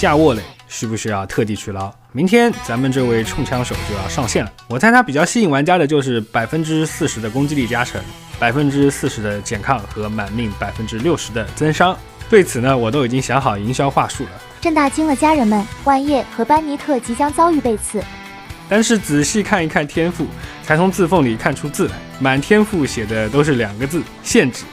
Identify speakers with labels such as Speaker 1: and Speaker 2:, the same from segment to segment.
Speaker 1: 夏沃磊需不需要特地去捞？明天咱们这位冲枪手就要上线了，我猜他比较吸引玩家的就是40%的攻击力加成，40%的减抗和满命60%的增伤。对此呢，我都已经想好营销话术了。
Speaker 2: 朕大惊了，家人们，万叶和班尼特即将遭遇背刺。
Speaker 1: 但是仔细看一看天赋，才从字缝里看出字来。满天赋写的都是2个字：限制。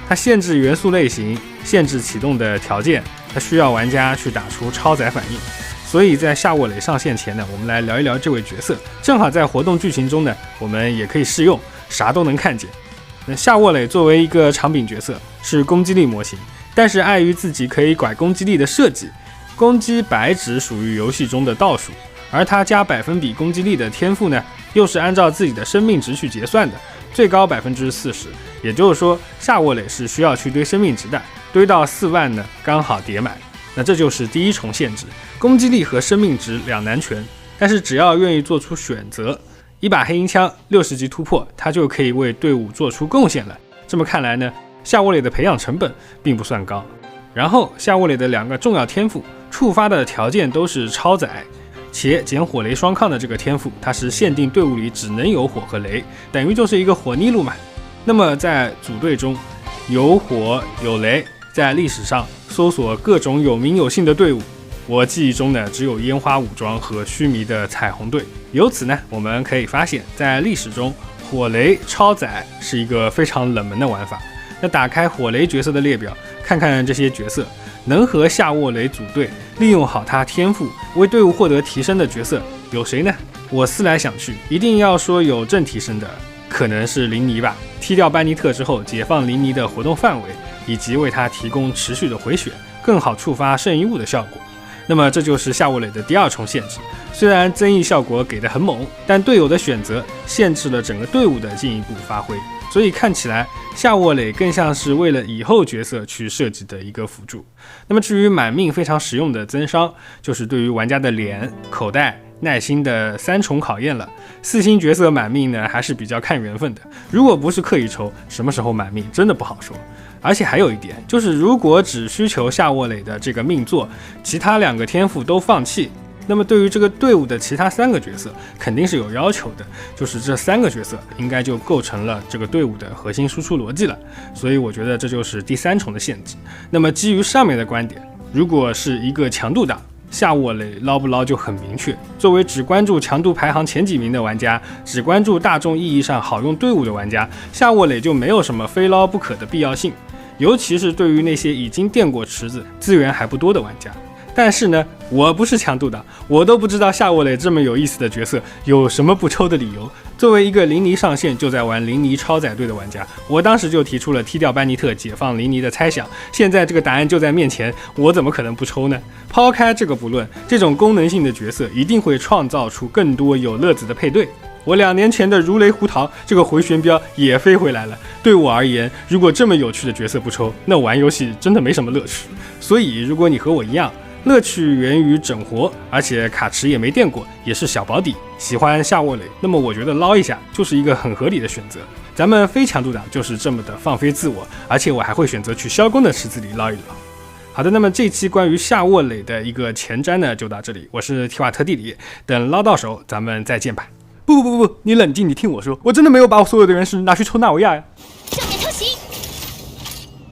Speaker 1: 它限制元素类型，限制启动的条件，它需要玩家去打出超载反应。所以在夏沃磊上线前呢，我们来聊一聊这位角色。正好在活动剧情中呢，我们也可以试用，啥都能看见。那夏沃磊作为一个长柄角色，是攻击力模型，但是碍于自己可以拐攻击力的设计，攻击100值属于游戏中的倒数。而他加百分比攻击力的天赋呢，又是按照自己的生命值去结算的，最高40%。也就是说，夏沃磊是需要去堆生命值的，堆到4万呢，刚好叠满。那这就是第一重限制，攻击力和生命值两难全。但是只要愿意做出选择，一把黑鹰枪60级突破，他就可以为队伍做出贡献了。这么看来呢，夏沃磊的培养成本并不算高。然后夏沃磊的2个重要天赋触发的条件都是超载。且减火雷双抗的这个天赋，它是限定队伍里只能有火和雷，等于就是一个火逆路嘛。那么在组队中，有火有雷，在历史上搜索各种有名有姓的队伍，我记忆中呢只有烟花武装和须弥的彩虹队。由此呢，我们可以发现，在历史中，火雷超载是一个非常冷门的玩法。那打开火雷角色的列表，看看这些角色能和夏沃磊组队，利用好他天赋为队伍获得提升的角色有谁呢？我思来想去，一定要说有正提升的，可能是林尼吧。踢掉班尼特之后，解放林尼的活动范围，以及为他提供持续的回血，更好触发圣遗物的效果。那么这就是夏沃磊的第2重限制。虽然增益效果给得很猛，但队友的选择限制了整个队伍的进一步发挥。所以看起来夏沃磊更像是为了以后角色去设计的一个辅助。那么至于满命非常实用的增伤，就是对于玩家的脸、口袋、耐心的3重考验了。4星角色满命呢，还是比较看缘分的。如果不是刻意抽，什么时候满命真的不好说。而且还有一点，就是如果只需求夏沃磊的这个命座，其他2个天赋都放弃，那么对于这个队伍的其他3个角色肯定是有要求的，就是这3个角色应该就构成了这个队伍的核心输出逻辑了。所以我觉得这就是第3重的限制。那么基于上面的观点，如果是一个强度党，夏沃磊捞不捞就很明确。作为只关注强度排行前几名的玩家，只关注大众意义上好用队伍的玩家，夏沃磊就没有什么非捞不可的必要性，尤其是对于那些已经垫过池子、资源还不多的玩家。但是呢，我不是强度党，我都不知道夏沃磊这么有意思的角色有什么不抽的理由。作为一个林尼上线就在玩林尼超载队的玩家，我当时就提出了踢掉班尼特解放林尼的猜想，现在这个答案就在面前，我怎么可能不抽呢？抛开这个不论，这种功能性的角色一定会创造出更多有乐子的配对。我2年前的如雷胡桃这个回旋镖也飞回来了。对我而言，如果这么有趣的角色不抽，那玩游戏真的没什么乐趣。所以如果你和我一样，乐趣源于整活，而且卡池也没垫过，也是小保底，喜欢夏沃磊，那么我觉得捞一下就是一个很合理的选择。咱们非强度党就是这么的放飞自我，而且我还会选择去萧公的池子里捞一捞。好的，那么这期关于夏沃磊的一个前瞻呢，就到这里。我是提瓦特地理，等捞到手咱们再见吧。不，你冷静，你听我说，我真的没有把我所有的原石拿去抽纳维亚呀。